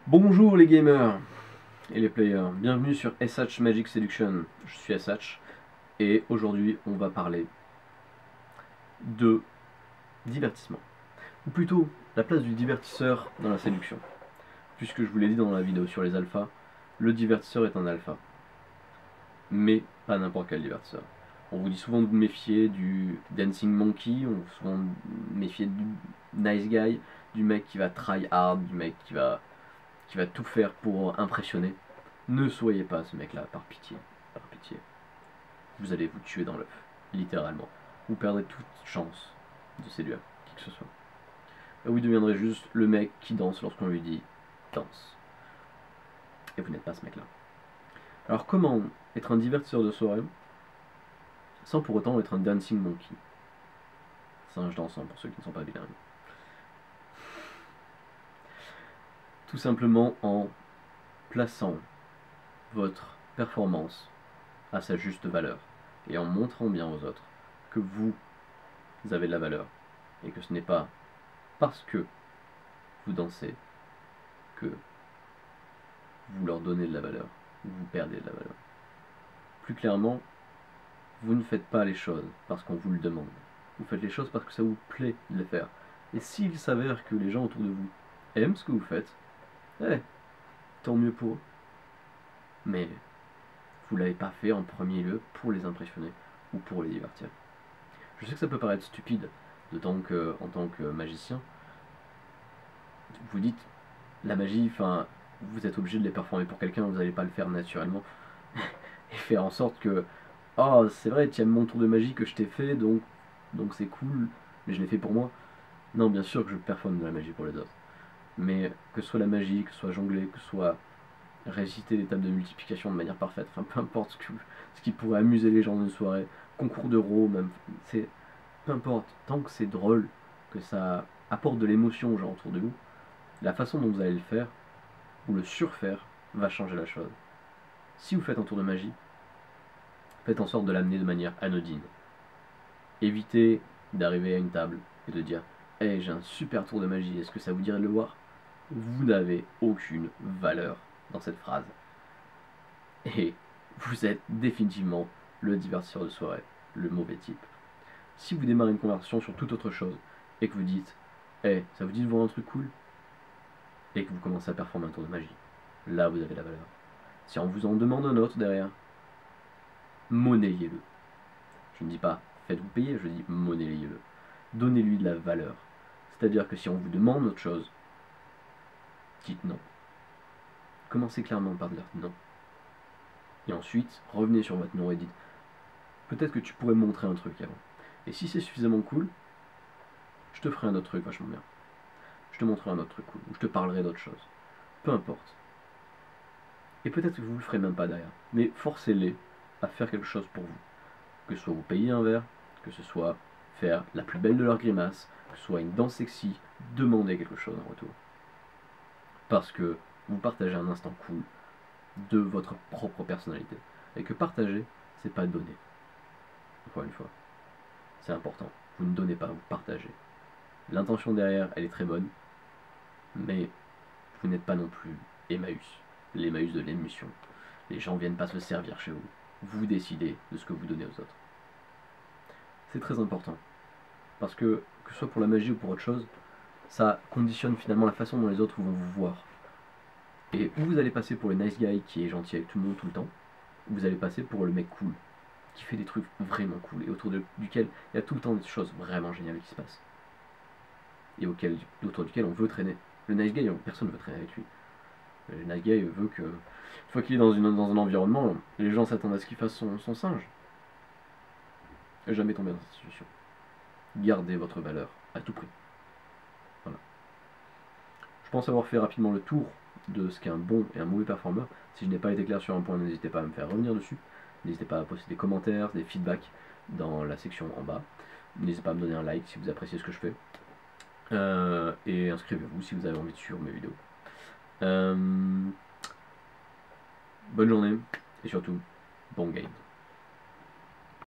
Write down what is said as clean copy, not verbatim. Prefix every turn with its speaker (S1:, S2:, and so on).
S1: Bonjour les gamers et les players, bienvenue sur SH Magic Seduction. Je suis SH et aujourd'hui on va parler de divertissement. Ou plutôt la place du divertisseur dans la séduction. Puisque je vous l'ai dit dans la vidéo sur les alphas, le divertisseur est un alpha. Mais pas n'importe quel divertisseur. On vous dit souvent de vous méfier du Dancing Monkey, on vous dit souvent de vous méfier du Nice Guy, du mec qui va try hard, du mec qui va tout faire pour impressionner. Ne soyez pas ce mec-là, par pitié. Par pitié. Vous allez vous tuer dans l'œuf, littéralement. Vous perdrez toute chance de séduire qui que ce soit. Et vous deviendrez juste le mec qui danse lorsqu'on lui dit danse. Et vous n'êtes pas ce mec-là. Alors comment être un divertisseur de soirée sans pour autant être un dancing monkey? Singe dansant pour ceux qui ne sont pas bilingues. Tout simplement en plaçant votre performance à sa juste valeur et en montrant bien aux autres que vous avez de la valeur et que ce n'est pas parce que vous dansez que vous leur donnez de la valeur ou vous perdez de la valeur. Plus clairement, vous ne faites pas les choses parce qu'on vous le demande. Vous faites les choses parce que ça vous plaît de les faire. Et s'il s'avère que les gens autour de vous aiment ce que vous faites, tant mieux pour eux. Mais vous ne l'avez pas fait en premier lieu pour les impressionner ou pour les divertir. Je sais que ça peut paraître stupide, d'autant que, en tant que magicien, vous dites, la magie, enfin, vous êtes obligé de les performer pour quelqu'un, vous n'allez pas le faire naturellement, et faire en sorte que, oh, c'est vrai, tu aimes mon tour de magie que je t'ai fait, donc c'est cool, mais je l'ai fait pour moi. Non, bien sûr que je performe de la magie pour les autres. Mais que ce soit la magie, que ce soit jongler, que ce soit réciter les tables de multiplication de manière parfaite, enfin peu importe ce qui pourrait amuser les gens d'une soirée, concours d'euros même, c'est peu importe, tant que c'est drôle, que ça apporte de l'émotion aux gens autour de vous, la façon dont vous allez le faire, ou le surfaire, va changer la chose. Si vous faites un tour de magie, faites en sorte de l'amener de manière anodine. Évitez d'arriver à une table et de dire hey, j'ai un super tour de magie, est-ce que ça vous dirait de le voir? Vous n'avez aucune valeur dans cette phrase. Et vous êtes définitivement le divertisseur de soirée, le mauvais type. Si vous démarrez une conversation sur toute autre chose et que vous dites hey, ça vous dit de voir un truc cool? Et que vous commencez à performer un tour de magie, là vous avez la valeur. Si on vous en demande un autre derrière, monnayez-le. Je ne dis pas faites-vous payer, je dis monnayez-le. Donnez-lui de la valeur. C'est-à-dire que si on vous demande autre chose, dites non. Commencez clairement par dire non. Et ensuite, revenez sur votre nom et dites peut-être que tu pourrais me montrer un truc avant. Et si c'est suffisamment cool, je te ferai un autre truc vachement bien. Je te montrerai un autre truc cool, ou je te parlerai d'autre chose. Peu importe. Et peut-être que vous ne le ferez même pas derrière. Mais forcez-les à faire quelque chose pour vous. Que ce soit vous payer un verre, que ce soit faire la plus belle de leurs grimaces, que ce soit une danse sexy, demandez quelque chose en retour. Parce que vous partagez un instant cool de votre propre personnalité. Et que partager, c'est pas donner. Encore une fois, c'est important. Vous ne donnez pas, vous partagez. L'intention derrière, elle est très bonne, mais vous n'êtes pas non plus Emmaüs, l'Emmaüs de l'émission. Les gens viennent pas se servir chez vous. Vous décidez de ce que vous donnez aux autres. C'est très important. Parce que ce soit pour la magie ou pour autre chose, ça conditionne finalement la façon dont les autres vont vous voir. Et où vous allez passer pour le nice guy qui est gentil avec tout le monde tout le temps, ou vous allez passer pour le mec cool, qui fait des trucs vraiment cool, et duquel il y a tout le temps des choses vraiment géniales qui se passent. Et autour duquel on veut traîner. Le nice guy, personne ne veut traîner avec lui. Le nice guy veut que, une fois qu'il est dans un environnement, les gens s'attendent à ce qu'il fasse son singe. Et jamais tomber dans cette situation. Gardez votre valeur à tout prix. Voilà. Je pense avoir fait rapidement le tour de ce qu'est un bon et un mauvais performeur. Si je n'ai pas été clair sur un point, n'hésitez pas à me faire revenir dessus. N'hésitez pas à poster des commentaires, des feedbacks dans la section en bas. N'hésitez pas à me donner un like si vous appréciez ce que je fais. Et inscrivez-vous si vous avez envie de suivre mes vidéos. Bonne journée et surtout, bon game.